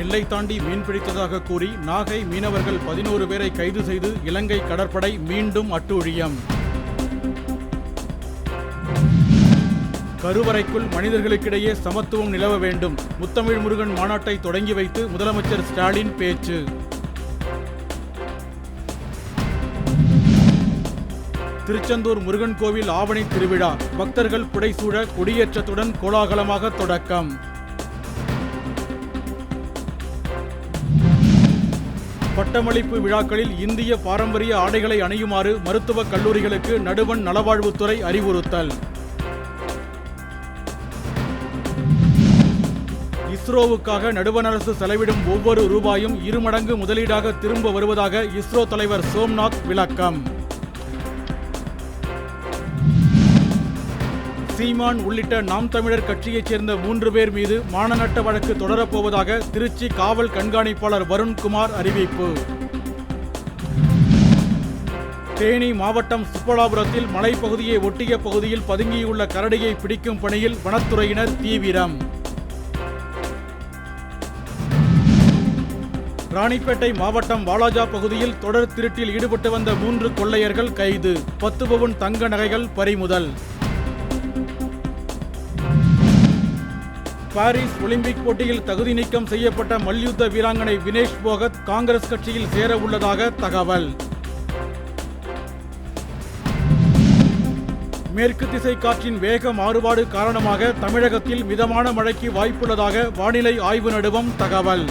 எல்லை தாண்டி மீன்பிடித்ததாக கூறி நாகை மீனவர்கள் 11 பேரை கைது செய்து இலங்கை கடற்படை மீண்டும் அட்டூழியம். கருவறைக்குள் மனிதர்களுக்கிடையே சமத்துவம் நிலவ வேண்டும். முத்தமிழ் முருகன் மாநாட்டை தொடங்கி வைத்து முதலமைச்சர் ஸ்டாலின் பேச்சு. திருச்செந்தூர் முருகன் கோவில் ஆவணி திருவிழா பக்தர்கள் புடைசூழ கொடியேற்றத்துடன் கோலாகலமாக தொடக்கம். பட்டமளிப்பு விழாக்களில் இந்திய பாரம்பரிய ஆடைகளை அணியுமாறு மருத்துவக் கல்லூரிகளுக்கு நடுவண் நலவாழ்வுத்துறை அறிவுறுத்தல். இஸ்ரோவுக்காக நடுவண் அரசு செலவிடும் ஒவ்வொரு ரூபாயும் 2 மடங்கு முதலீடாக திரும்ப வருவதாக இஸ்ரோ தலைவர் சோம்நாத் விளக்கம். சீமான் உள்ளிட்ட நாம் தமிழர் கட்சியைச் சேர்ந்த 3 பேர் மீது மானநட்ட வழக்கு தொடரப்போவதாக திருச்சி காவல் கண்காணிப்பாளர் வருண்குமார் அறிவிப்பு. தேனி மாவட்டம் சுப்பலாபுரத்தில் மலைப்பகுதியை ஒட்டிய பகுதியில் பதுங்கியுள்ள கரடியை பிடிக்கும் பணியில் வனத்துறையினர் தீவிரம். ராணிப்பேட்டை மாவட்டம் வாலாஜா பகுதியில் தொடர் திருட்டில் ஈடுபட்டு வந்த 3 கொள்ளையர்கள் கைது. 10 பவுன் தங்க நகைகள் பறிமுதல். பாரிஸ் ஒலிம்பிக் போட்டியில் தகுதி நீக்கம் செய்யப்பட்ட மல்யுத்த வீராங்கனை வினேஷ் போகத் காங்கிரஸ் கட்சியில் சேர உள்ளதாக தகவல். மேற்கு திசை காற்றின் வேக மாறுபாடு காரணமாக தமிழகத்தில் மிதமான மழைக்கு வாய்ப்புள்ளதாக வானிலை ஆய்வு நடுவம் தகவல்.